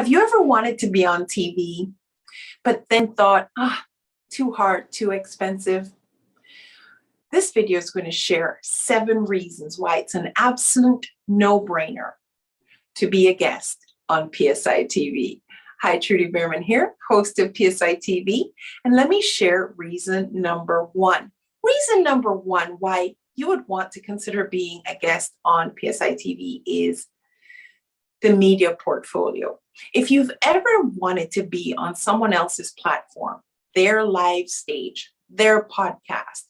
Have you ever wanted to be on TV, but then thought, too hard, too expensive? This video is going to share 7 reasons why it's an absolute no-brainer to be a guest on PSI TV. Hi, Trudy Behrman here, host of PSI TV, and let me share reason number 1. Reason number 1 why you would want to consider being a guest on PSI TV is the media portfolio. If you've ever wanted to be on someone else's platform, their live stage, their podcast,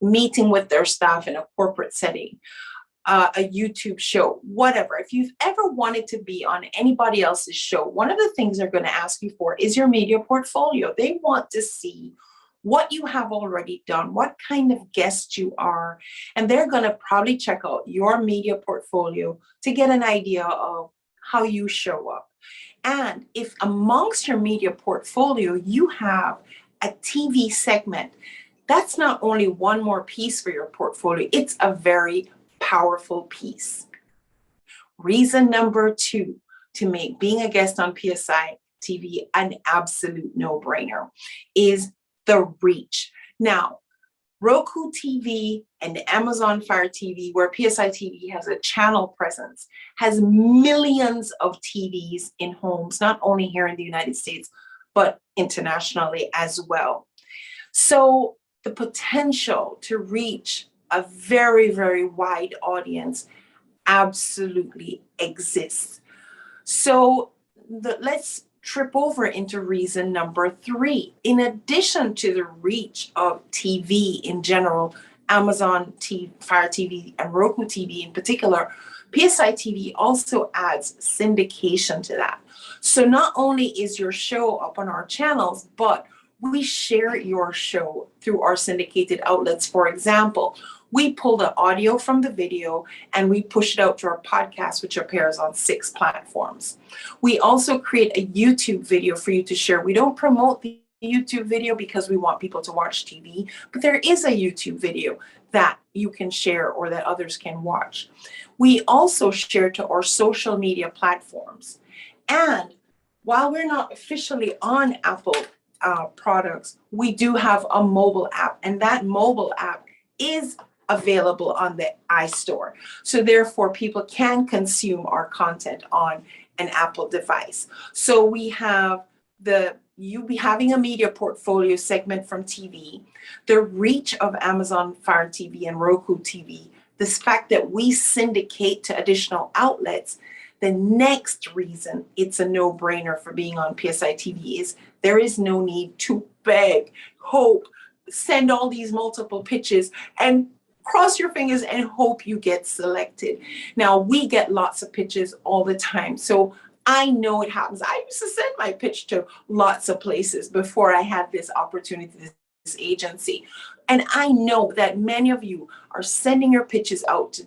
meeting with their staff in a corporate setting, a YouTube show, whatever. If you've ever wanted to be on anybody else's show, one of the things they're going to ask you for is your media portfolio. They want to see what you have already done, what kind of guest you are, and they're going to probably check out your media portfolio to get an idea of how you show up. And if amongst your media portfolio, you have a TV segment, that's not only one more piece for your portfolio, it's a very powerful piece. Reason number 2 to make being a guest on PSI TV an absolute no-brainer is the reach. Now, Roku TV and Amazon Fire TV, where PSI TV has a channel presence, has millions of TVs in homes, not only here in the United States, but internationally as well. So the potential to reach a very, very wide audience absolutely exists. So let's trip over into reason number 3. In addition to the reach of TV in general, Amazon Fire TV and Roku TV in particular, PSI TV also adds syndication to that. So not only is your show up on our channels, but we share your show through our syndicated outlets. For example, we pull the audio from the video and we push it out to our podcast, which appears on 6 platforms. We also create a YouTube video for you to share. We don't promote the YouTube video because we want people to watch TV, but there is a YouTube video that you can share or that others can watch. We also share to our social media platforms. And while we're not officially on Apple products, we do have a mobile app, and that mobile app is available on the iStore. So therefore, people can consume our content on an Apple device. So we have you be having a media portfolio segment from TV, the reach of Amazon Fire TV and Roku TV, the fact that we syndicate to additional outlets. The next reason it's a no-brainer for being on PSI TV is there is no need to beg, hope, send all these multiple pitches, and cross your fingers and hope you get selected. Now, we get lots of pitches all the time, so I know it happens. I used to send my pitch to lots of places before I had this opportunity, this agency. And I know that many of you are sending your pitches out to,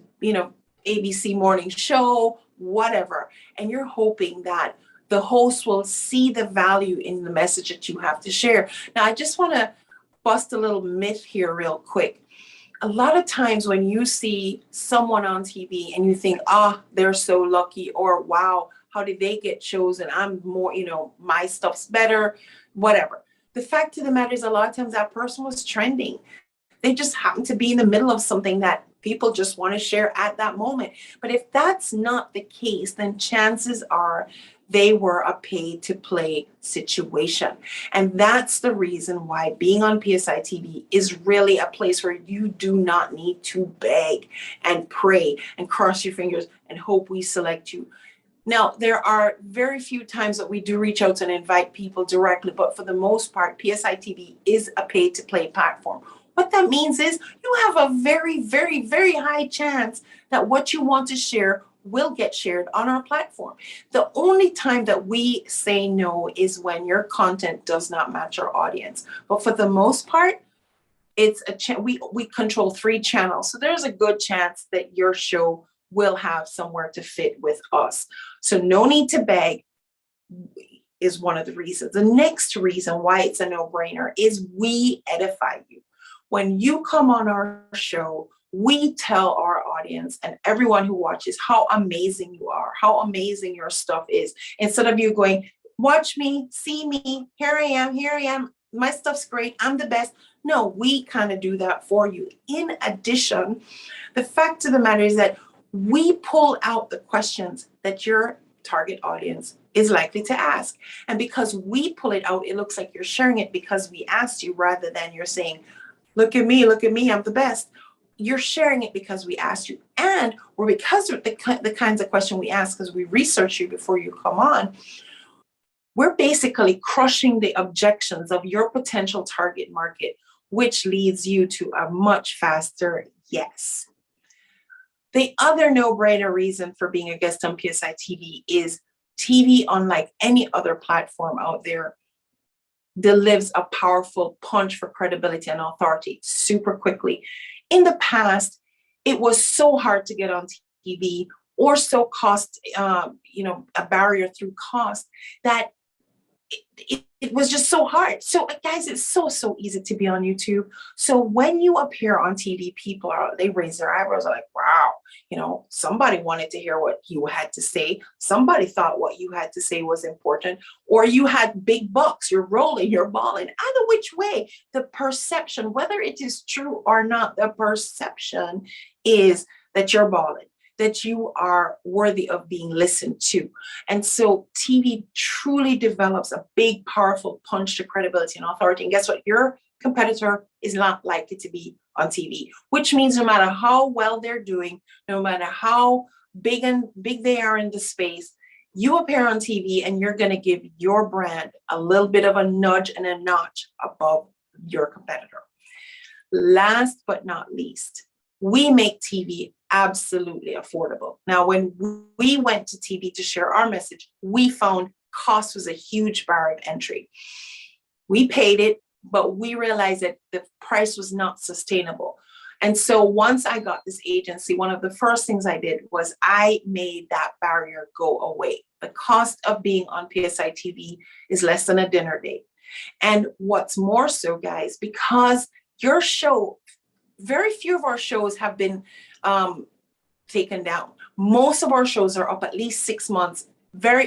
ABC morning show, whatever, and you're hoping that the host will see the value in the message that you have to share. Now, I just want to bust a little myth here real quick. A lot of times when you see someone on TV and you think, they're so lucky, or wow, how did they get chosen? I'm more, my stuff's better, whatever. The fact of the matter is a lot of times that person was trending. They just happen to be in the middle of something that people just want to share at that moment. But if that's not the case, then chances are they were a pay-to-play situation. And that's the reason why being on PSI TV is really a place where you do not need to beg and pray and cross your fingers and hope we select you. Now, there are very few times that we do reach out and invite people directly, but for the most part, PSI TV is a pay-to-play platform. What that means is you have a very, very, very high chance that what you want to share will get shared on our platform. The only time that we say no is when your content does not match our audience. But for the most part, it's we control 3 channels. So there's a good chance that your show will have somewhere to fit with us. So no need to beg is one of the reasons. The next reason why it's a no-brainer is we edify you. When you come on our show, we tell our audience and everyone who watches how amazing you are, how amazing your stuff is. Instead of you going, watch me, see me, here I am, my stuff's great, I'm the best. No, we kind of do that for you. In addition, the fact of the matter is that we pull out the questions that your target audience is likely to ask. And because we pull it out, it looks like you're sharing it because we asked you, rather than you're saying, look at me, I'm the best. You're sharing it because we asked you. And or because of the kinds of question we ask, because we research you before you come on, we're basically crushing the objections of your potential target market, which leads you to a much faster yes. The other no-brainer reason for being a guest on PSI TV is TV, unlike any other platform out there, delivers a powerful punch for credibility and authority super quickly. In the past, it was so hard to get on TV, or so cost, a barrier through cost, that it was just so hard. So guys, it's so easy to be on YouTube. So when you appear on TV, they raise their eyebrows, like, wow, somebody wanted to hear what you had to say. Somebody thought what you had to say was important, or you had big bucks, you're rolling, you're balling. Either which way, the perception, whether it is true or not, the perception is that you're balling, that you are worthy of being listened to. And so TV truly develops a big, powerful punch to credibility and authority. And guess what? Your competitor is not likely to be on TV, which means no matter how well they're doing, no matter how big they are in the space, you appear on TV and you're going to give your brand a little bit of a nudge and a notch above your competitor. Last but not least, we make TV absolutely affordable. Now, when we went to TV to share our message, we found cost was a huge barrier of entry. We paid it, but we realized that the price was not sustainable. And so once I got this agency, one of the first things I did was I made that barrier go away. The cost of being on PSI TV is less than a dinner date. And what's more so, guys, because your show, very few of our shows have been taken down. Most of our shows are up at least 6 months.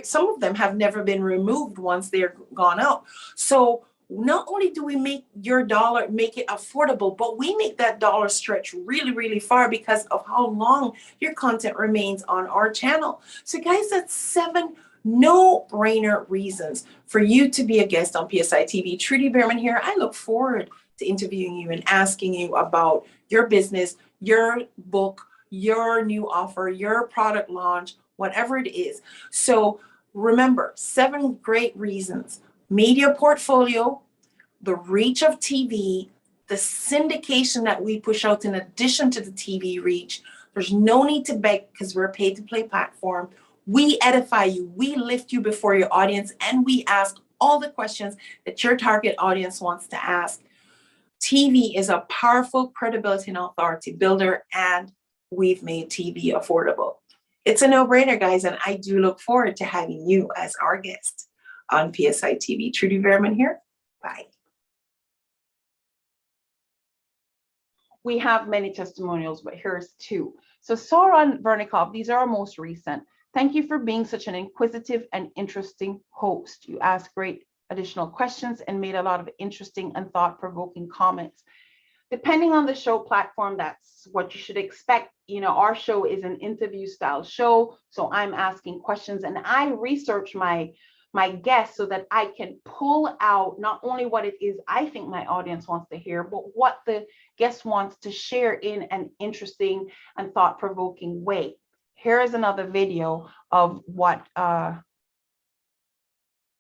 Some of them have never been removed once they're gone out. So not only do we make your dollar, make it affordable, but we make that dollar stretch really, really far because of how long your content remains on our channel. So guys, that's 7 no-brainer reasons for you to be a guest on PSI TV. Trudy Behrman here. I look forward to interviewing you and asking you about your business, your book, your new offer, your product launch, whatever it is. So remember, 7 great reasons: media portfolio, the reach of TV, the syndication that we push out in addition to the TV reach. There's no need to beg because we're a pay-to-play platform. We edify you, we lift you before your audience, and we ask all the questions that your target audience wants to ask. TV is a powerful credibility and authority builder, and we've made TV affordable. It's a no-brainer, guys, and I do look forward to having you as our guest on PSI TV. Trudy Behrman here. Bye. We have many testimonials, but here's 2. So Sauron Vernikov, these are our most recent. Thank you for being such an inquisitive and interesting host. You asked great additional questions and made a lot of interesting and thought-provoking comments. Depending on the show platform, that's what you should expect. Our show is an interview style show, so I'm asking questions and I research my guests so that I can pull out not only what it is I think my audience wants to hear, but what the guest wants to share in an interesting and thought-provoking way. Here is another video of what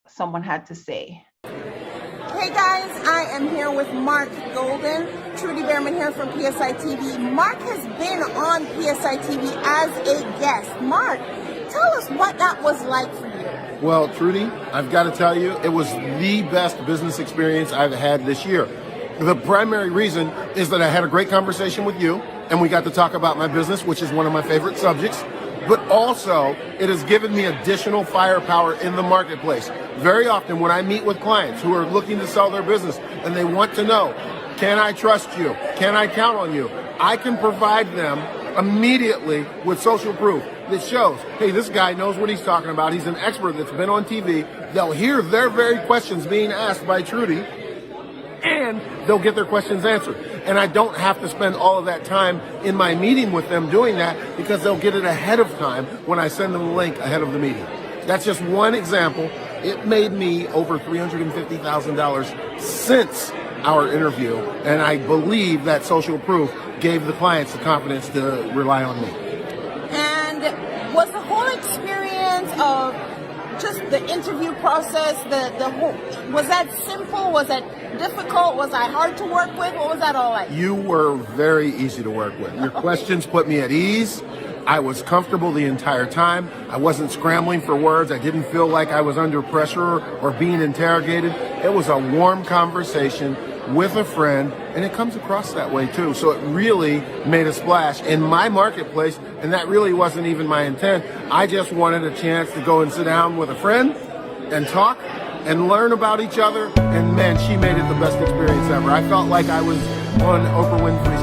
someone had to say. Hey guys, I am here with Mark Golden. Trudy Behrman here from PSI TV. Mark has been on PSI TV as a guest. Mark, tell us what that was like for you. Well, Trudy, I've got to tell you, it was the best business experience I've had this year. The primary reason is that I had a great conversation with you, and we got to talk about my business, which is one of my favorite subjects. But also, it has given me additional firepower in the marketplace. Very often when I meet with clients who are looking to sell their business and they want to know, can I trust you? Can I count on you? I can provide them immediately with social proof that shows, hey, this guy knows what he's talking about. He's an expert that's been on TV. They'll hear their very questions being asked by Trudy, and they'll get their questions answered. And I don't have to spend all of that time in my meeting with them doing that, because they'll get it ahead of time when I send them the link ahead of the meeting. That's just one example. It made me over $350,000 since our interview, and I believe that social proof gave the clients the confidence to rely on me. And was the whole experience of just the interview process, the whole, was that simple? Was that difficult? Was I hard to work with? What was that all like? You were very easy to work with. Your questions put me at ease. I was comfortable the entire time. I wasn't scrambling for words. I didn't feel like I was under pressure or being interrogated. It was a warm conversation with a friend, and it comes across that way too. So it really made a splash in my marketplace, and that really wasn't even my intent. I just wanted a chance to go and sit down with a friend and talk and learn about each other, and man, she made it the best experience ever. I felt like I was on Oprah Winfrey's